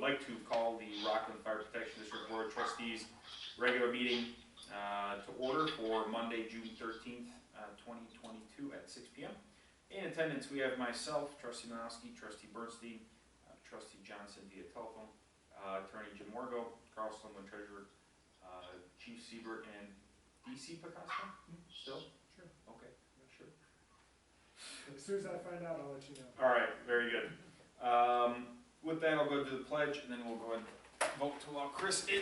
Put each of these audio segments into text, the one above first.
like to call the Rockland Fire Protection District Board of Trustees regular meeting to order for Monday, June 13th, 2022 at 6 p.m. In attendance, we have myself, Trustee Manowski, Trustee Bernstein, Trustee Johnson via telephone, Attorney Jim Morgo, Carl Slumlin, Treasurer, Chief Siebert, and DC Picasso? Still? Sure. Okay, sure. As soon as I find out, I'll let you know. All right, very good. With that, I'll go to the pledge, and then we'll go ahead and vote to allow Chris in.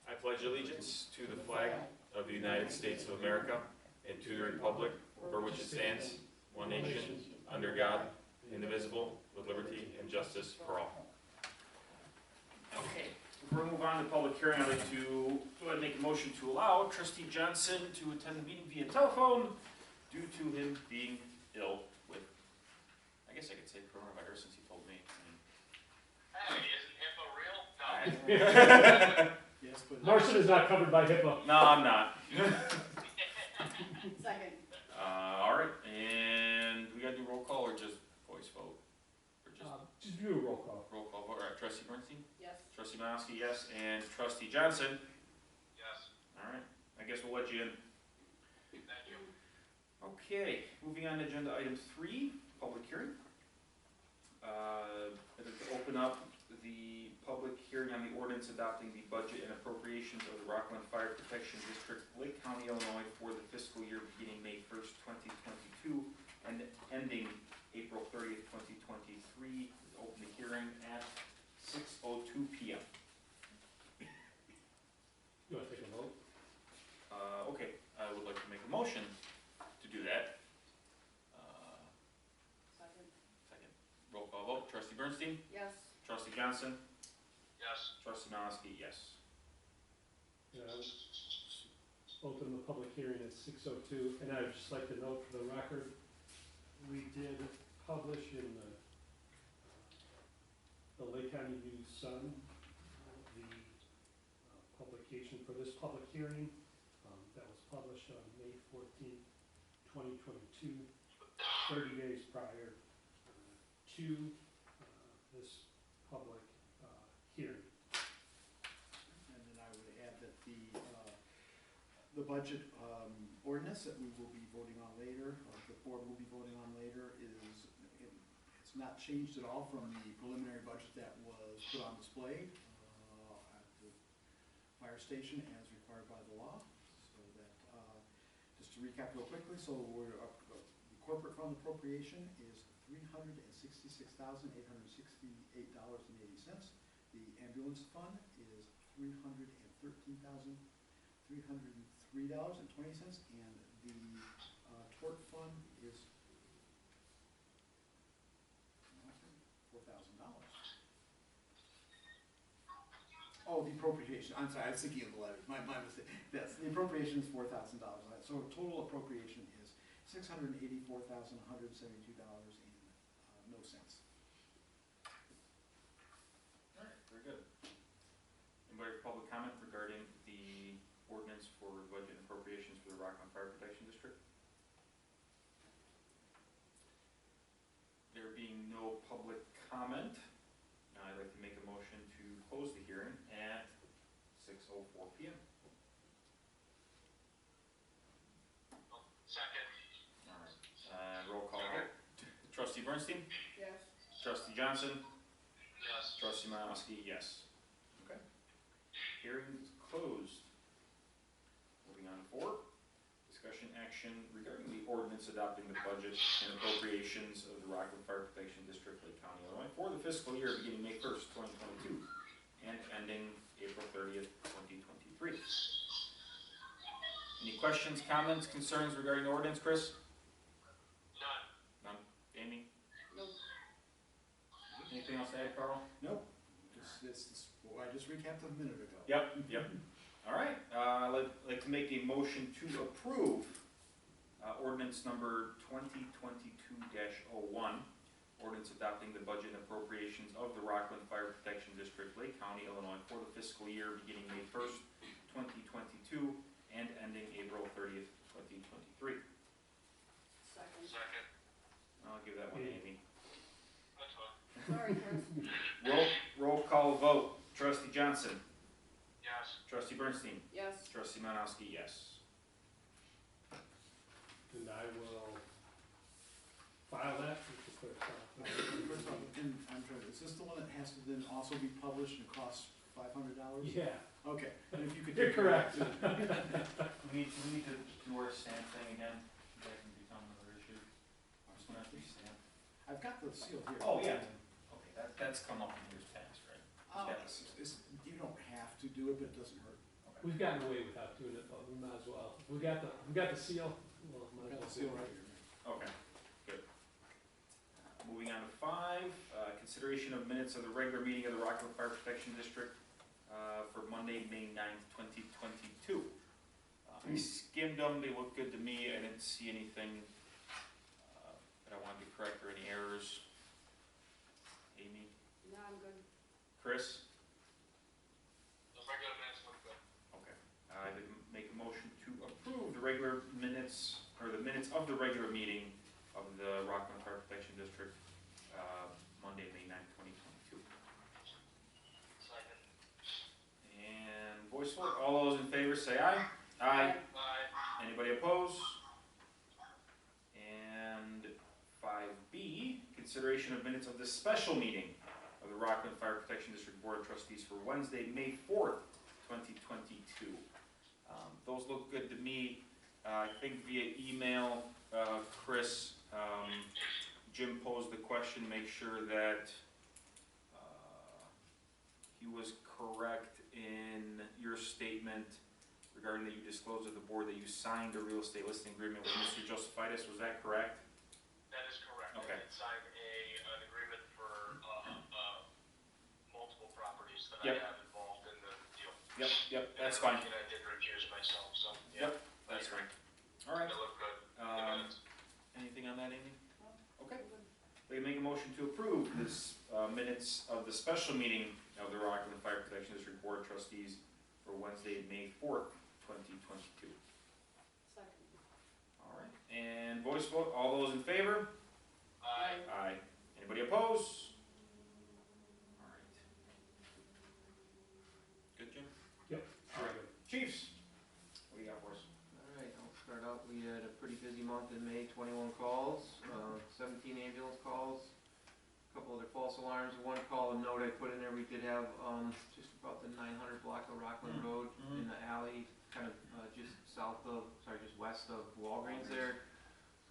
I pledge allegiance to the flag of the United States of America and to the republic for which it stands, one nation, under God, indivisible, with liberty and justice for all. Okay, before we move on to the public hearing, I'd like to go ahead and make a motion to allow Trustee Johnson to attend the meeting via telephone due to him being ill with, I guess I could say coronavirus since he told me. Hey, isn't HIPAA real? No. Yes, but Marson is not covered by HIPAA. No, I'm not. Second. All right, and we got to do roll call or just voice vote? Or Just do a roll call. roll call vote. All right, Trustee Bernstein? Yes. Trustee Manowski, yes, and Trustee Johnson? Yes. All right, I guess we'll let you in. Thank you. Okay, moving on to agenda item 3, public hearing. I'd like to open up the public hearing on the ordinance adopting the budget and appropriations of the Rockland Fire Protection District, Lake County, Illinois, for the fiscal year beginning May 1st, 2022, and ending April 30th, 2023. Open the hearing at 6:02 p.m. You want to take a vote? Okay, I would like to make a motion to do that. Second. Second. Roll call vote. Trustee Bernstein? Yes. Trustee Johnson? Yes. Trustee Manowski, yes. Open the public hearing at 6:02, and I'd just like to note for the record, we did publish in the Lake County News Sun the publication for this public hearing. That was published on May 14th, 2022, 30 days prior to this public hearing. and then I would add that the budget ordinance that we will be voting on later, or the board will be voting on later, it's not changed at all from the preliminary budget that was put on display at the fire station as required by the law. So that, just to recap real quickly, so we're the corporate fund appropriation is $366,868.80. The ambulance fund is $313,303.20, and the tort fund is $4,000. Oh, the appropriation, I'm sorry, I was thinking of the levy, my mistake. Yes, the appropriation is $4,000. So total appropriation is $684,172 and no cents. All right, very good. Anybody for public comment regarding the ordinance for budget and appropriations for the Rockland Fire Protection District? There being no public comment, I'd like to make a motion to close the hearing at 6:04 p.m. Second. All right, roll call vote. Trustee Bernstein? Yes. Trustee Johnson? Yes. Trustee Manowski, yes. Okay. Hearing is closed. Moving on to 4, discussion action regarding the ordinance adopting the budget and appropriations of the Rockland Fire Protection District, Lake County, Illinois, for the fiscal year beginning May 1st, 2022, and ending April 30th, 2023. Any questions, comments, concerns regarding the ordinance, Chris? None. None. Amy? No. Anything else to add, Carl? Nope, this I just recapped a minute ago. Yep, yep. All right, I'd like to make a motion to approve ordinance number 2022-01, ordinance adopting the budget and appropriations of the Rockland Fire Protection District, Lake County, Illinois, for the fiscal year beginning May 1st, 2022, and ending April 30th, 2023. Second. Second. I'll give that one to Amy. Sorry, Chris. Roll call vote. Trustee Johnson. Yes. Trustee Bernstein. Yes. Trustee Malinowski, yes. And I will file that with the clerk's office. First off, and I'm trying, is this the one that has to then also be published and costs $500? Yeah, Okay, and if you could. you're correct. We need to do our stamp thing again. That can become another issue. Just gonna have to stamp. I've got the seal here. Oh, yeah. Okay, that's come up in years past, right? You don't have to do it, but it doesn't hurt. We've gotten away without doing it, but we might as well. We got the seal. Well, I've might got as the seal well do right it. here. Okay, good. Moving on to 5, consideration of minutes of the regular meeting of the Rockland Fire Protection District for Monday, May 9th, 2022. I skimmed them, they look good to me, I didn't see anything that I wanted to correct or any errors. Amy? No, I'm good. Chris? The regular minutes look good. Okay. I would make a motion to approve the regular minutes, or the minutes of the regular meeting of the Rockland Fire Protection District, Monday, May 9th, 2022. Second. And voice vote, all those in favor say aye. Aye. Aye. Anybody opposed? And 5B, consideration of minutes of the special meeting of the Rockland Fire Protection District Board of Trustees for Wednesday, May 4th, 2022. Those look good to me. I think via email, Chris, Jim posed the question, make sure that he was correct in your statement regarding that you disclosed to the board that you signed a real estate listing agreement with Mr. Josephitis. Was that correct? That is correct. Okay. I did sign an agreement for multiple properties that Yep. I have involved in the deal. Yep, that's fine. And I did recuse myself, so, yeah. Yep, that's fine. All right. They look good. Anything on that, Amy? Okay. I'm good. We make a motion to approve this minutes of the special meeting of the Rockland Fire Protection District Board of Trustees for Wednesday, May 4th, 2022. Second. All right, and voice vote, all those in favor? Aye. Aye. Anybody opposed? All right. Good, Jim? Yep. All right. Chiefs, what do you got for us? All right, I'll start out. We had a pretty busy month in May, 21 calls, 17 ambulance calls, a couple other false alarms. One call, a note I put in there, we did have just about the 900 block of Rockland Road in the alley, kind of just west of Walgreens there.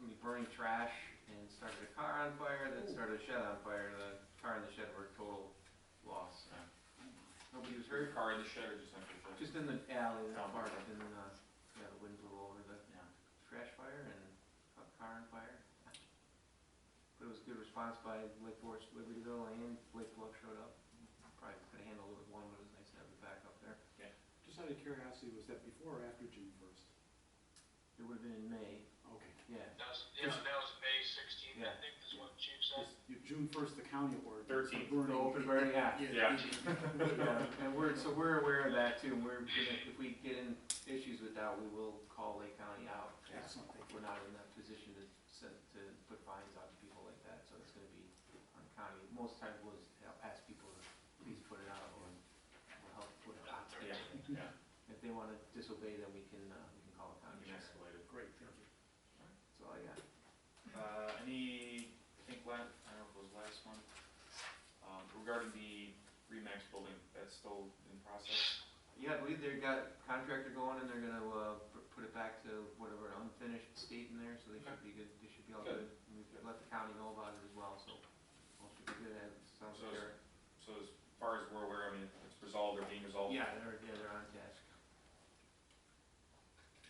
Somebody burning trash and started a car on fire, then started a shed on fire. The car and the shed were total loss. Nobody was hurt. Car in the shed or just empty? Just in the alley, the Oh, park, okay. and yeah, the wind blew over the trash fire and caught the car on fire. But it was a good response by Lake Forest, Libertyville, and Lake Bluff showed up. Probably could have handled it with one, but it was nice to have the backup there. Just out of curiosity, was that before or after June 1st? It would have been in May, Okay. yeah. That was May 16th, I Yeah. think, is what the chief said. June 1st, the county ordered. 13th. The open burning, yeah. Yeah. Yeah, and we're aware of that too. We're gonna, if we get in issues with that, we will call Lake County out. Excellent, thank you. We're not in that position to put fines on people like that, so it's gonna be on county. Most times we'll just ask people to please put it out, or we'll help put it out. Yeah, yeah. If they wanna disobey, then we can call the county. You can escalate it. Great, thank you. That's all I got. I think I don't know if it was last one, regarding the Remax building, that's still in process? Yeah, I believe they got contractor going, and they're gonna put it back to whatever unfinished state in there, so they should be good, they should be all Good. good. And we've let the county know about it as well, so all should be good, it sounds So fair. So as far as we're aware, I mean, it's resolved or being resolved? Yeah, they're on task.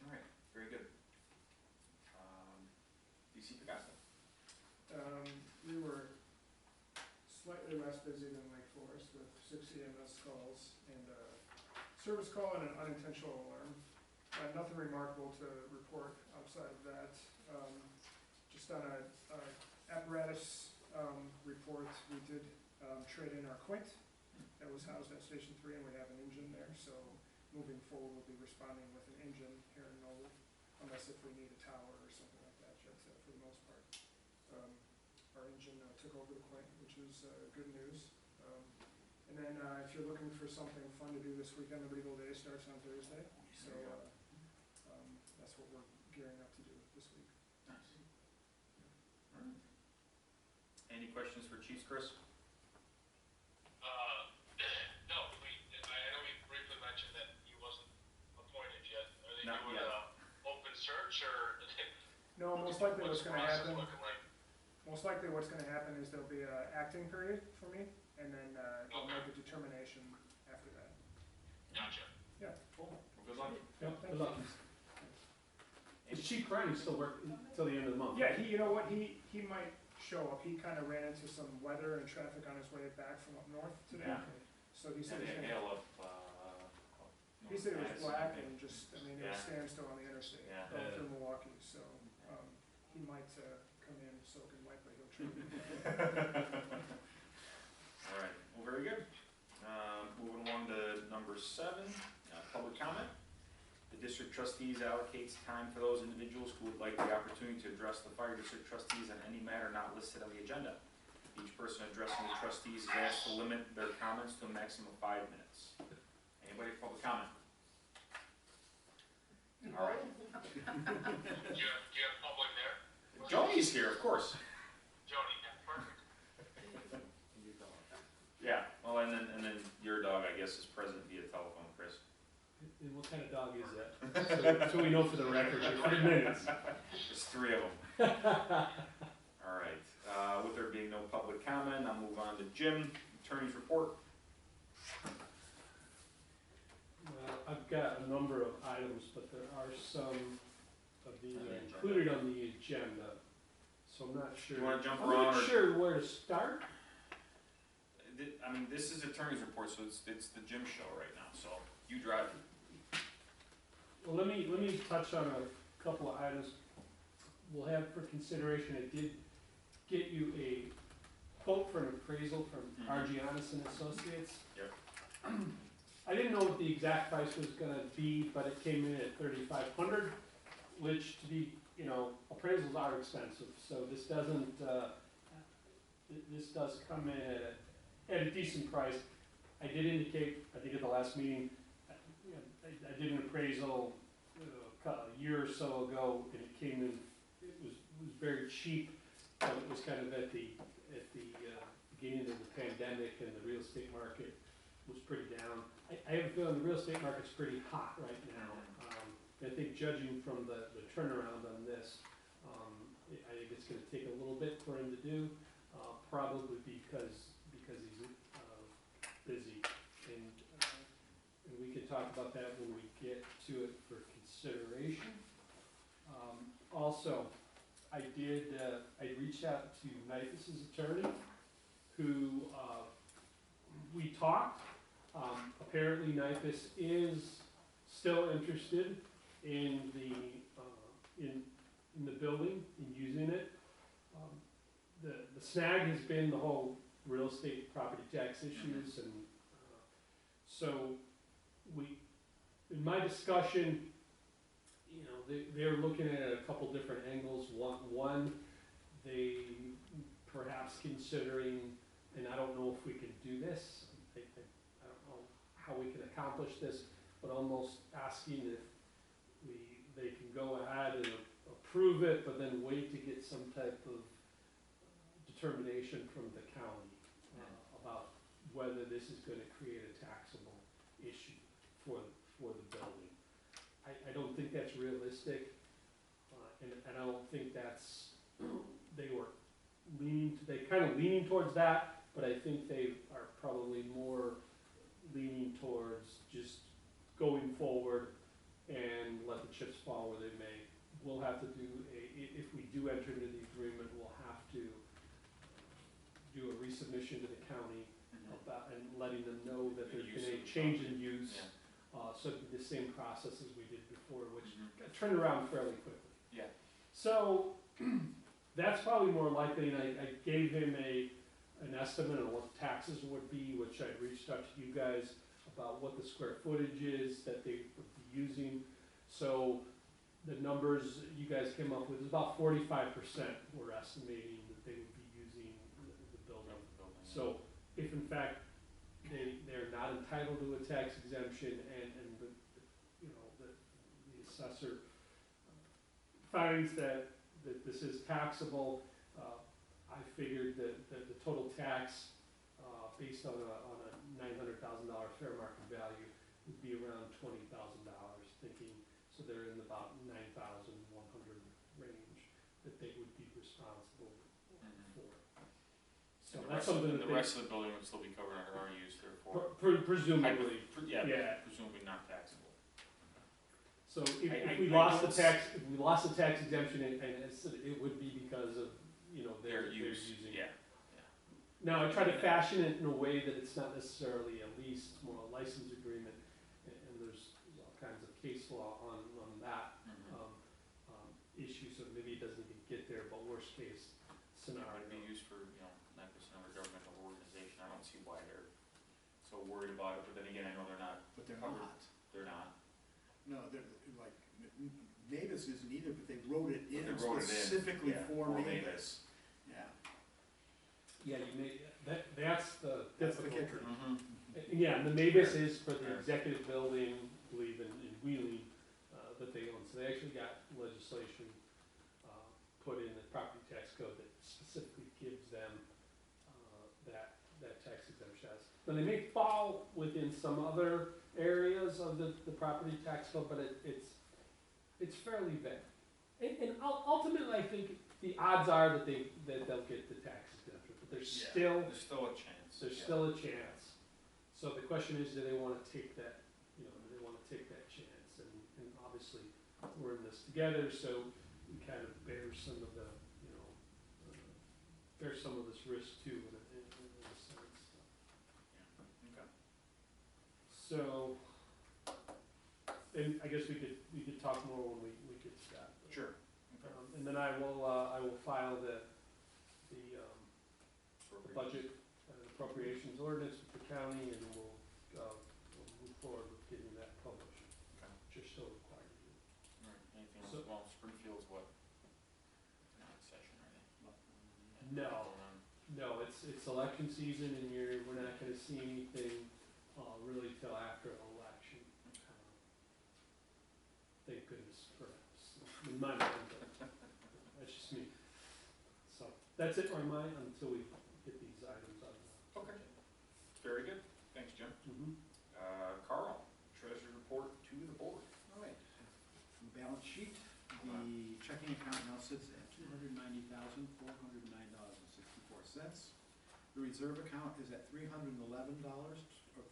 All right, very good. DC Picasso? We were slightly less busy than Lake Forest with 6 EMS calls and a service call and an unintentional alarm. Nothing remarkable to report outside of that. Just on a apparatus report, we did trade in our Quint that was housed at Station 3, and we have an engine there, so moving forward, we'll be responding with an engine here in Knoll, unless if we need a tower or something like that, jet set for the most part. Our engine took over the Quint, which is good news. And then if you're looking for something fun to do this weekend, Liberty Day starts on Thursday, so that's what we're gearing up to do this week. Nice. Alright. Any questions for Chiefs, Chris? No, I know we briefly mentioned that he wasn't appointed yet. Are they Not doing yet. Open search or? No, most likely What's what's the gonna process happen, looking like? most likely what's gonna happen is there'll be a acting period for me, and then they'll make a determination after that. Gotcha. Cool. Well, good luck. Yep, good luck. Is Chief Ryan still working until the end of the month? Yeah, you know what, he might show up, he kinda ran into some weather and traffic on his way back from up north today. Yeah. So he said And he's they gonna, hail up, he said it was Madison, black I think. and just, I mean, it Yeah. was standstill on the interstate, Yeah. going through Milwaukee, so, he might, come in soaking wet, but he'll try. All right, well, very good. Moving along to number 7, public comment. The district trustees allocates time for those individuals who would like the opportunity to address the fire district trustees on any matter not listed on the agenda. Each person addressing the trustees is asked to limit their comments to a maximum of 5 minutes. Anybody for public comment? All right. Do you have public there? Joni's here, of course. Jody, yeah, perfect. Yeah, well, and then your dog, I guess, is present via telephone, Chris. And what kind of dog is that? So we know for the record, 3 minutes. There's 3 of them. All right, with there being no public comment, I'll move on to Jim, attorney's report. Well, I've got a number of items, but there are some of these are included on the agenda, so I'm not sure. You wanna jump I'm around, not or, sure where to start. I mean, this is attorney's report, so it's the Jim show right now, so you drive it. Well, let me touch on a couple of items we'll have for consideration. I did get you a quote for an appraisal from Argianis and Associates. Yep. I didn't know what the exact price was gonna be, but it came in at $3,500, which to be, appraisals are expensive, so this doesn't, this does come in at a decent price. I did indicate, I think at the last meeting, I did an appraisal a year or so ago, and it came in, it was very cheap, but it was kind of at the beginning of the pandemic, and the real estate market was pretty down. I have a feeling the real estate market's pretty hot right now. I think judging from the turnaround on this, I think it's gonna take a little bit for him to do, probably because he's busy. And we can talk about that when we get to it for consideration. Also, I reached out to Knifus's attorney, who, we talked. Apparently Knifus is still interested in the building, in using it. The snag has been the whole real estate property tax issues, and so in my discussion, they're looking at a couple different angles. One, they perhaps considering, and I don't know if we can do this, I don't know how we can accomplish this, but almost asking if they can go ahead and approve it, but then wait to get some type of determination from the county about whether this is gonna create a taxable issue for the building. I don't think that's realistic, and I don't think that's, they kind of leaning towards that, but I think they are probably more leaning towards just going forward and let the chips fall where they may. We'll have to do if we do enter into the agreement, we'll have to do a resubmission to the county about, and letting them know that there's been a change in use. Yeah. So it'd be the same process as we did before, which got turned around fairly quickly. Yeah. So, that's probably more likely, and I gave him an estimate on what the taxes would be, which I reached out to you guys about what the square footage is that they would be using. So, the numbers you guys came up with is about 45% we're estimating that they would be using fact, they're not entitled to a tax exemption, and the, you know, the assessor finds that this is taxable. I figured that the total tax, based on a $900,000 fair market value, would be around $20,000, thinking, so they're in about 9,100 range that they would be responsible for. So And that's something that the rest of the building would still be covered under our use, therefore. presumably, Yeah, yeah. presumably not taxable. So if I we lost the don't tax exemption, and it would be because of, you know, Their they're use, using. yeah. Now, I try to fashion it in a way that it's not necessarily a lease, it's more a license agreement, and there's all kinds of case law on that issue, so maybe it doesn't even get there, but worst case It scenario. would be used for, you know, 9% of a governmental organization, I don't see why they're so worried about it, but then again, I know they're not, But they're Covered. not. they're not. No, they're like, Mavis isn't either, but they wrote it in They wrote it in, specifically yeah, for for Mavis. Yeah. Yeah, you may, that's the That's the difficult. kicker. Yeah, and the Mavis Fair. is for the Fair. executive building, I believe, in Wheeling, that they own. So they actually got legislation put in the property tax code that specifically gives them that tax exemption. Now, they may fall within some other areas of the property tax code, but it's fairly vague. And ultimately, I think the odds are that they'll get the tax exemption, but there's still There's still a chance. there's yeah. still a chance. So the question is, do they wanna take that, you know, do they wanna take that chance? And obviously, we're in this together, so we kind of bear some of the, you know, bear some of this risk too, in a sense. Okay. So, and I guess we could talk more when we get to that. Sure. Okay. And then I will file the budget and appropriations ordinance with the county, and we'll move forward with getting that published, Okay. which you're still required to do. Alright, anything else? So- Well, Springfield's what? Not in session, are they? No. No, it's election season, and we're not gonna see anything, really till after the election. Thank goodness for us, in my mind, but that's just me. So, that's it for mine until we get these items on the. Okay. Very good. Thanks, Jim. Carl, treasury report to the board. All right. The balance sheet, the checking account now sits at $290,409.64. The reserve account is at $311, or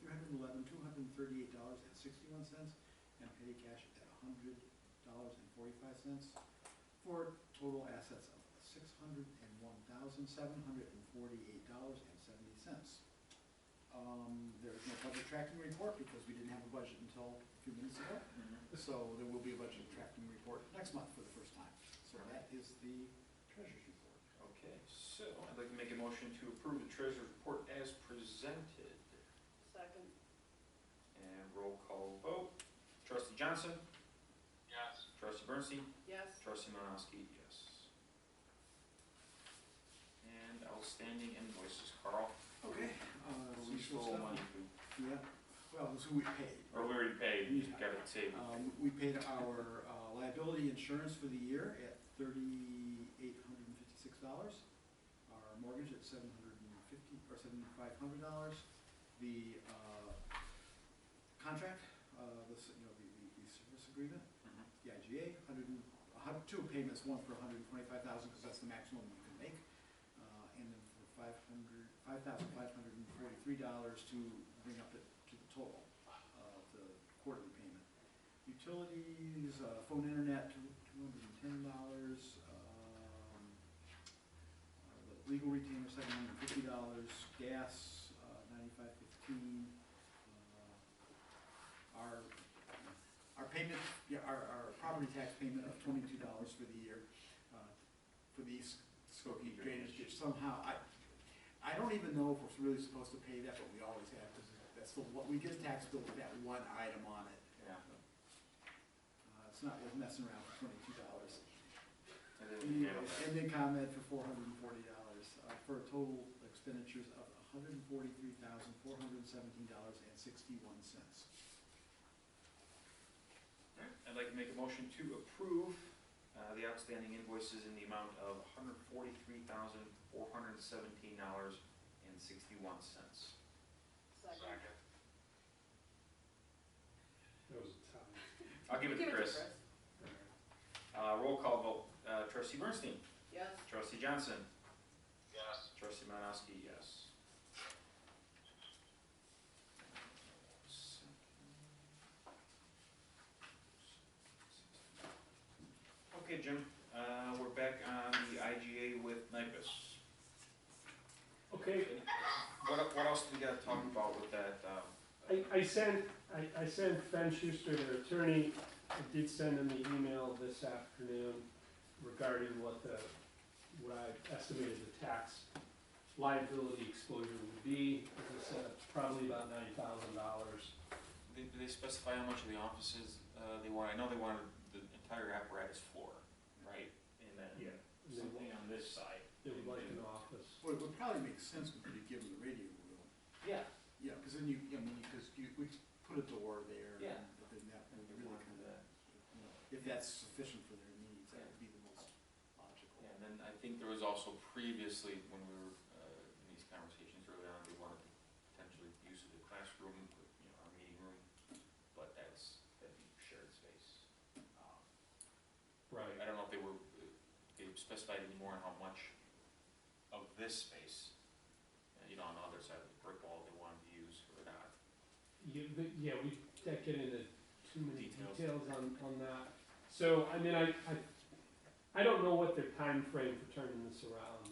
$311,238.61, and petty cash at $100.45, for total assets of $601,748.70. There's no budget tracking report because we didn't have a budget until a few minutes ago. So there will be a budget tracking report next month for the first time. So that is the treasurer's report. Okay, so I'd like to make a motion to approve the treasurer's report as presented. Second. And roll call vote. Trustee Johnson, Yes. trustee Bernstein, Yes. trustee Malinowski, yes. And outstanding invoices, Carl. Okay. We still owe money to, Yeah, well, this is who we paid. or we already paid, we just gotta say. We paid our liability insurance for the year at $3,856. Our mortgage at $750 or $7,500. The contract, the service agreement, the IGA, two payments, one for $125,000 because that's the maximum you can make, and then for $5,543 to bring up it to the total of the quarterly payment. Utilities, phone, internet, $210. The legal retainer, $750. Gas, $95.15. Our payment, our property tax payment of $22 for the year, for the Skokie drainage ditch. Somehow, I don't even know if we're really supposed to pay that, but we always have, because that's what we get a tax bill with that one item on it. Yeah. It's not worth messing around for $22. And then we handle that. And then comment for $440, for a total expenditures of $143,417.61. I'd like to make a motion to approve the outstanding invoices in the amount of $143,417.61. Second. That was a tie. I'll give it to Chris. Roll call vote. Trustee Bernstein. Yes. Trustee Johnson. Yes. Trustee Malinowski, yes. Okay, Jim, we're back on the IGA with NIPUS. Okay, What else do we gotta talk about with that? I sent Ben Schuster, their attorney, I did send him the email this afternoon regarding what I estimated the tax liability exposure would be. As I said, it's probably about $9,000. Did they specify how much of the offices they want? I know they wanted the entire apparatus floor, right? And then something on this side. They would like an office. Well, it would probably make sense to give them the radio room. Yeah. Yeah, because then we put a door there. Yeah. But then that would really kind of, if that's sufficient for their needs, that would be the most logical. Yeah, and then I think there was also previously, when we were in these conversations early on, they wanted potentially use of the classroom, our meeting room, but that'd be shared space. Right. I don't know if they specified any more on how much of this space, on the other side of the brick wall they wanted to use or not. Yeah, we can't get into too many Details. details on that. So, I mean, I don't know what their time frame for turning this around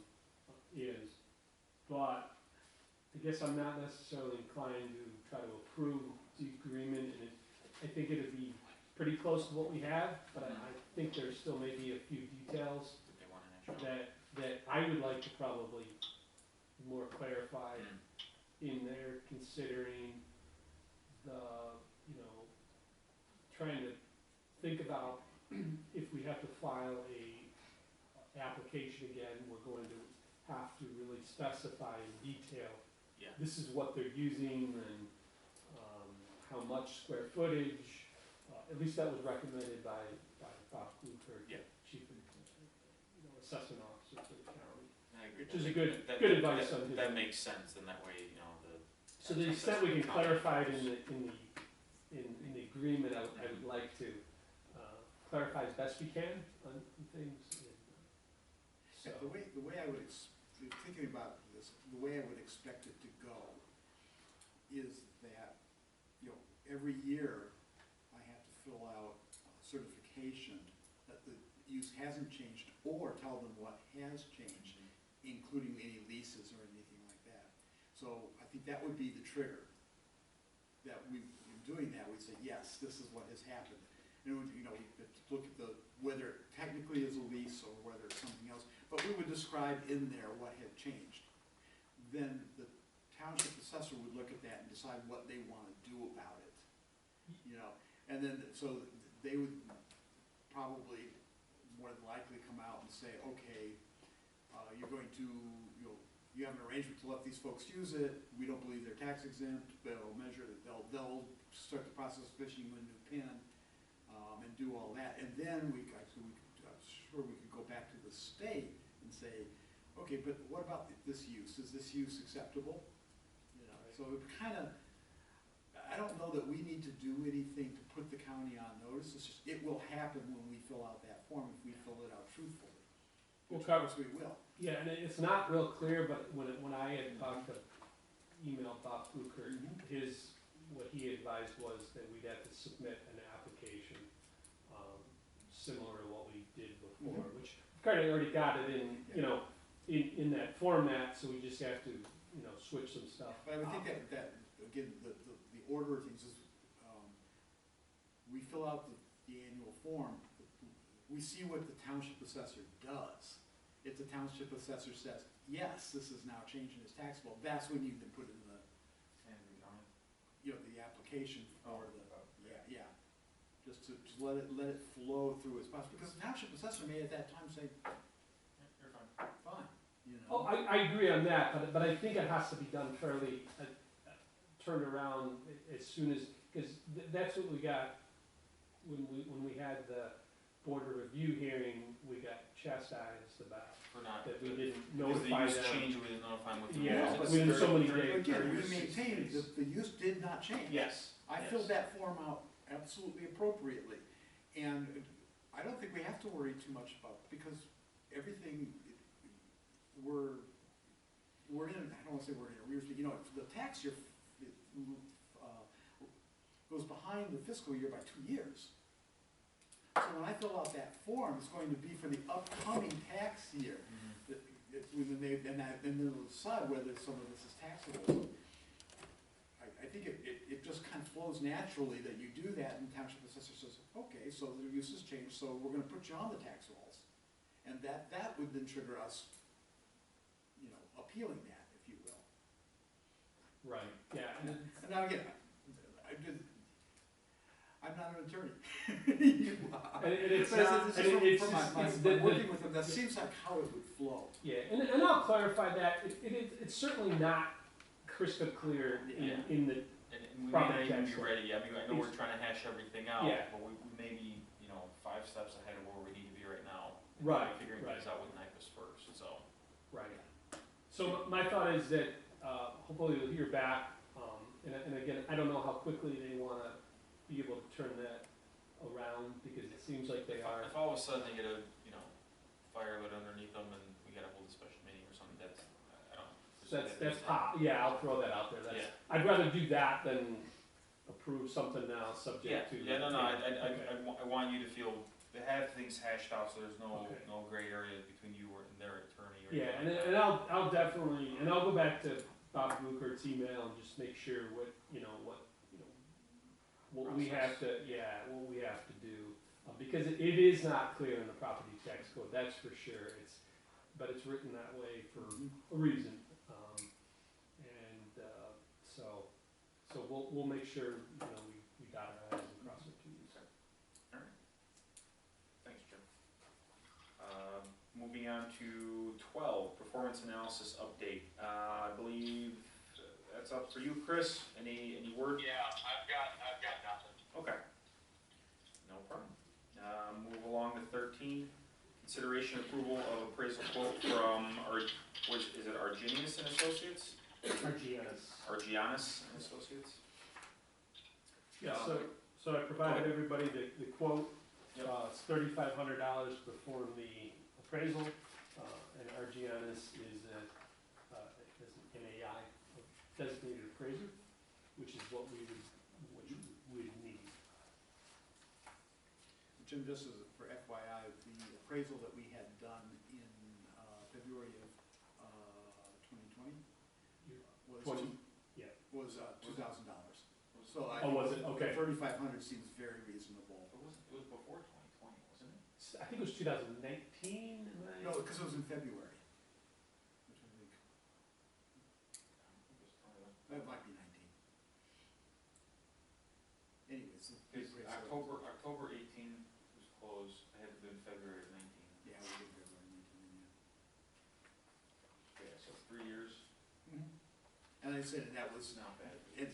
is, but I guess I'm not necessarily inclined to try to approve the agreement, and I think it'd be pretty close to what we have, but I think there's still maybe a few details If they want an extra. that I would like to probably more clarify in there, considering trying to think about if we have to file a application again, we're going to have to really specify in detail. Yeah. This is what they're using and how much square footage. At least that was recommended by Bob Kluger, Yeah. Chief Assessment Officer for the county. I agree. Which is I a think good advice on his That end. makes sense, and that way, So to the extent we can clarify it in the agreement, I would like to clarify as best we can on things. So, The way I would, thinking about this, the way I would expect it to go is that, every year I have to fill out certification that the use hasn't changed, or tell them what has changed, including any leases or anything like that. So I think that would be the trigger, that in doing that, we'd say, yes, this is what has happened. And we'd look at whether it technically is a lease or whether it's something else, but we would describe in there what had changed. Then the township assessor would look at that and decide what they want to do about it. And then, so they would probably more than likely come out and say, okay, you're going to, you have an arrangement to let these folks use it, we don't believe they're tax exempt, they'll measure, they'll start the process of issuing them a new PIN, and do all that. And then I'm sure we could go back to the state and say, okay, but what about this use? Is this use acceptable? So it kind of, I don't know that we need to do anything to put the county on notice. It's just, it will happen when we fill out that form, if we fill it out truthfully. Which of course we will. yeah, and it's not real clear, but when I had emailed Bob Kluger, what he advised was that we'd have to submit an application similar to what we did before, which kind of already got it in, in that format, so we just have to, switch some stuff. But I would think that again, the order of things is, we fill out the annual form, we see what the township assessor does. If the township assessor says, yes, this is now changing as taxable, that's when you can put in the application for yeah. Just to let it flow through as possible, because the township assessor may at that time say, You're fine. fine, Oh, I agree on that, but I think it has to be done fairly, turned around as soon as, because that's what we got when we had the board of review hearing, we got chastised about For not, that we didn't because the notify use them. changed, we didn't notify them with the Yeah, rules. but It's within so 30 many days. Again, we 36 maintained days. that the use did not change. Yes. I yes. filled that form out absolutely appropriately, and I don't think we have to worry too much about, because everything, we're in, I don't wanna say we're in arrears, but you know, the tax year, goes behind the fiscal year by 2 years. So when I fill out that form, it's going to be for the upcoming tax year. And then they'll decide whether some of this is taxable. I think it just kind of flows naturally that you do that, and township assessor says, okay, so the use has changed, so we're gonna put you on the tax rolls. And that would then trigger us, you know, appealing that, if you will. Right, yeah, and And now again, I'm not an attorney. You are. And it's But not, this and is it's from just, my it's the, working with them, that seems like how it would flow. yeah, and I'll clarify that, it's certainly not crystal clear Yeah. in the, And we may Property not even tax be law. ready, I mean, I know we're trying to hash everything out, Yeah. but we may be, you know, 5 steps ahead of where we need to be right now. And Right, Figuring right. things out with NIPAS first, so. right. So my thought is that, hopefully we'll hear back, and again, I don't know how quickly they wanna be able to turn that around, because it seems like they are. If all of a sudden they get a, you know, fire lit underneath them and we gotta hold a special meeting or something, that's, I don't. That's hot, yeah, I'll throw that out there, that's, Yeah. I'd rather do that than approve something now Yeah, subject to. yeah, no, Okay. I want you to feel, to have things hashed out, so there's no, Okay. no gray area between you and their attorney or. Yeah, anything like and that. I'll definitely, and I'll go back to Bob Bluchert's email and just make sure what we have to, what we have to do. Because it is not clear in the property tax code, that's for sure, but it's written that way for a reason. So we'll make sure, we dot our i's and cross our t's. Thanks, Jim. Moving on to 12, performance analysis update. I believe that's up for you, Chris. Any word? Yeah, I've got nothing. Okay. No problem. Move along to 13, consideration approval of appraisal quote from, is it Arginius and Associates? Argianus and Associates? Yeah, so I provided everybody the quote. Yep. It's $3,500 to perform the appraisal, and Argianus is an NAI, designated appraiser, which is what we would need. Jim, just as for FYI, the appraisal that we had done in February of 2020 was $2,000. So I Oh, think was it? Okay. 3,500 seems very reasonable. It was before 2020, wasn't it? I think it was 2019. No, because it was in February. Which I think, that might be 19. Anyways, the Because appraisal. October 18 was closed, it had been February of 19. Yeah, we did February 19, Yeah, so 3 years, yeah. And I said, that was, it's not bad. and,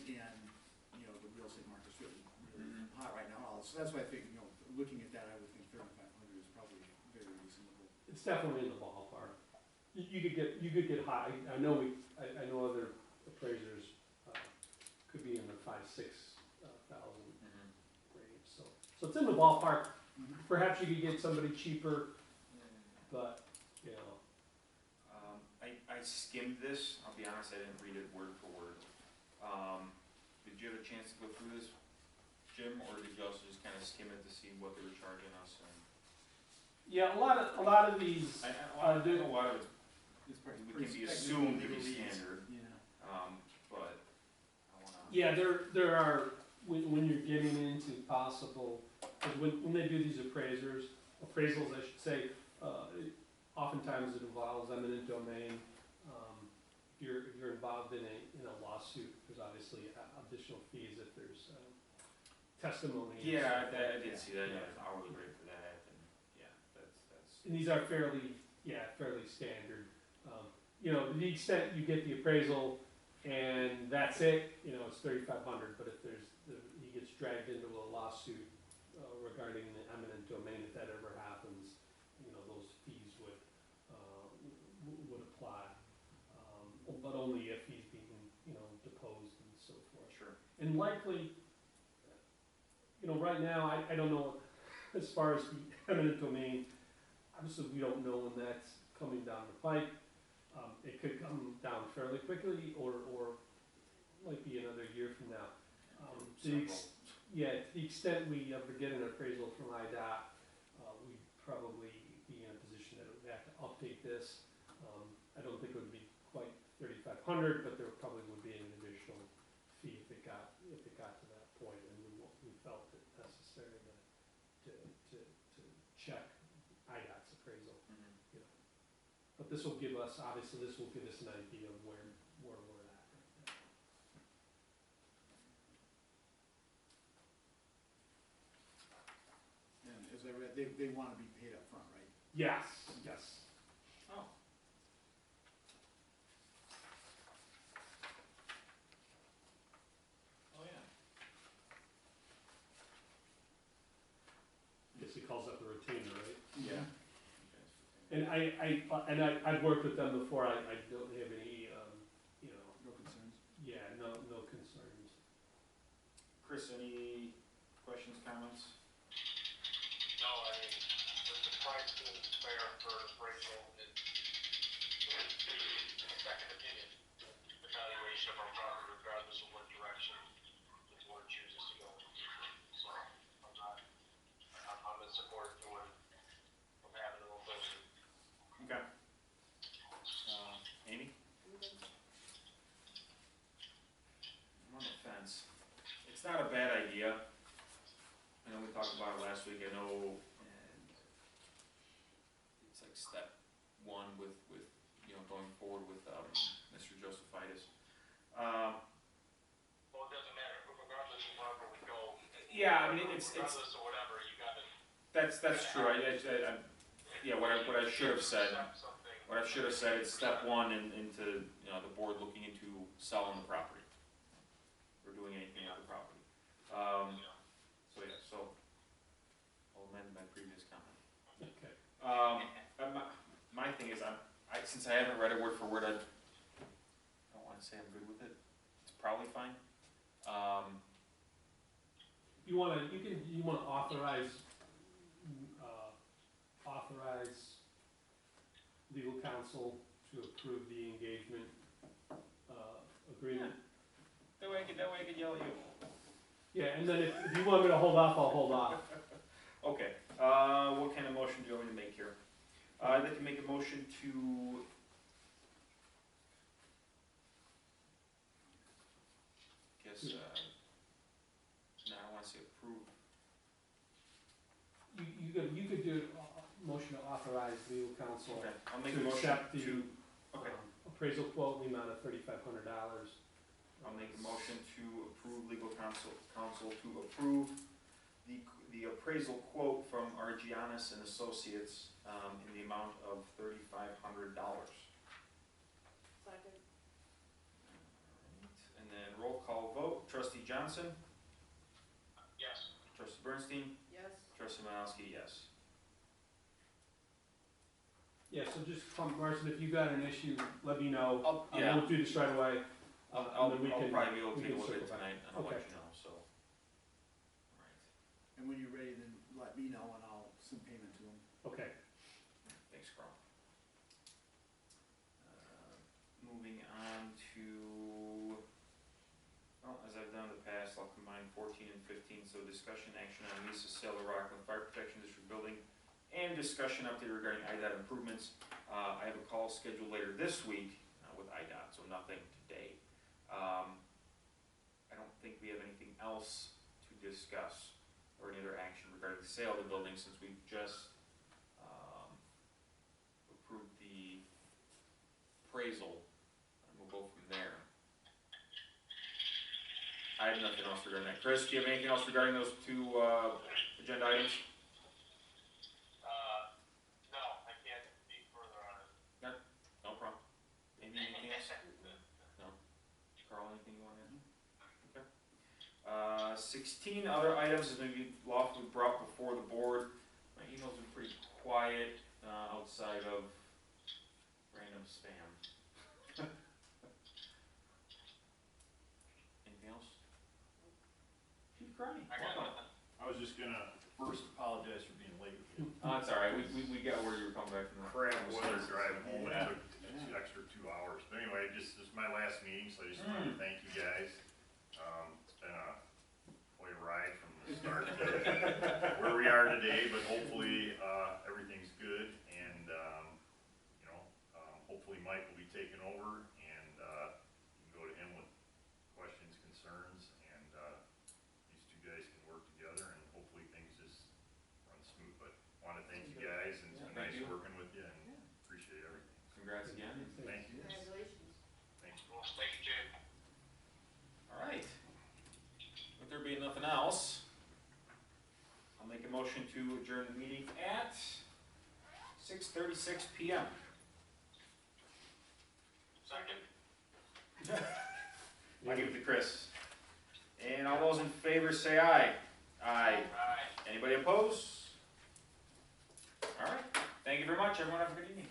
you know, the real estate market's really Mhm. hot right now, so that's why I think, looking at that, I would think 3,500 is probably very reasonable. It's definitely in the ballpark. You could get high. I know other appraisers could be in the 5,000-6,000 range. So it's in the ballpark. Perhaps you could get somebody cheaper, but I skimmed this, I'll be honest, I didn't read it word for word. Did you have a chance to go through this, Jim, or did you also just kind of skim it to see what they were charging us? yeah, a lot of these. I know a lot of it It's probably can pretty be assumed to be legalese. standard, Yeah. but I wanna. Yeah, there are when you're getting into possible, 'cause when they do these appraisals, I should say, oftentimes it involves eminent domain. If you're involved in a lawsuit, there's obviously additional fees if there's testimony. Yeah, I did see that, yeah, hourly rate for that, and, yeah, that's. And these are fairly standard. you know, to the extent you get the appraisal and that's it, you know, it's $3,500, but if he gets dragged into a lawsuit regarding the eminent domain, if that ever happens, you know, those fees would apply. But only if he's being, you know, deposed and so forth. Sure. And likely, you know, right now, I don't know, as far as the eminent domain, obviously we don't know when that's coming down the pipe. It could come down fairly quickly, or might be another year from now. To the extent we ever get an appraisal from IDOT, we'd probably be in a position that we'd have to update this. I don't think it would be quite $3,500, but there probably would be an additional fee if it got to that point, and we felt it necessary to check IDOT's appraisal. Mm-hmm. You know. But this will give us, obviously, this will give us an idea of where we're at right now. And as I read, they want to be paid up front, right? Yes. Oh. Oh, yeah. Guess he calls that the retainer, right? Yeah. And I've worked with them before. I don't have any, you know, No concerns? yeah, no concerns. Chris, any questions, comments? No, I mean, the price is fair for an appraisal, it's a second opinion, evaluation of our property regardless of what direction the board chooses to go. So, I'm in support of having a little closer. Okay. Amy? I'm on the fence. It's not a bad idea. I know we talked about it last week, I know, and it's like step one with, you know, going forward with, Mr. Josephitis. Well, it doesn't matter, regardless of wherever we go. Yeah, I mean, it's, Regardless of whatever, you gotta. that's true, yeah, what I should have said. What I should have said is step one into, you know, the board looking into selling the property. Or doing anything with the property. So I'll amend my previous comment. Okay. My thing is, since I haven't read it word for word, I don't wanna say I'm good with it. It's probably fine. You wanna authorize legal counsel to approve the engagement agreement? That way I can yell at you. Yeah, and then if you want me to hold off, I'll hold off. Okay, what kind of motion do you want me to make here? I'd like to make a motion to no, I don't wanna say approve. You could do a motion to authorize legal counsel Okay, I'll make a to motion accept the to, okay, appraisal quote in the amount of $3,500. I'll make a motion to approve legal counsel to approve the appraisal quote from Argianis and Associates, in the amount of $3,500. Second. And then roll call vote, trustee Johnson, Yes. trustee Bernstein, Yes. trustee Malowski, yes. Yeah, so just Marcy, if you got an issue, let me know. Yeah. We'll do this right away. I'll and then we can- probably be able to we take a can look at it circle back. tonight, and I'll let Okay. you know, so. Alright, And when you're ready, then let me know and I'll send payment to them. Okay. thanks, Carl. Moving on to, well, as I've done in the past, I'll combine 14 and 15, so discussion action on lease of sale of Rockland Fire Protection District building, and discussion update regarding IDOT improvements. I have a call scheduled later this week with IDOT, so nothing today. I don't think we have anything else to discuss or any other action regarding the sale of the building, since we've just approved the appraisal, and we'll go from there. I have nothing else regarding that. Chris, do you have anything else regarding those two agenda items? No, I can't speak further on it. No problem. anything you want to add? Okay. 16 other items is maybe lawfully brought before the board. My email's been pretty quiet, outside of random spam. Anything else? Chief Carney, I got welcome. nothing. I was just gonna first apologize for being late with you. That's all right, we got where you were coming back from. Crap weather driving home, Yeah. it took an extra 2 hours. But anyway, this is my last meeting, so I just wanted to thank you guys. It's been quite a ride from the start to where we are today, but hopefully, everything's good and, hopefully Mike will be taking over and, you can go to him with questions, concerns, and, these two guys can work together and hopefully things just run smooth. But wanna thank you guys and it's been Thank nice you. working with you and appreciate everything. Congrats again. Thank you. Congratulations. Thank you. Well, thank you, Jay. All right. With there being nothing else, I'll make a motion to adjourn the meeting at 6:36 PM. Second. I'll give it to Chris. And all those in favor say aye. Aye. Aye. Anybody opposed? All right. Thank you very much. Everyone have a good evening.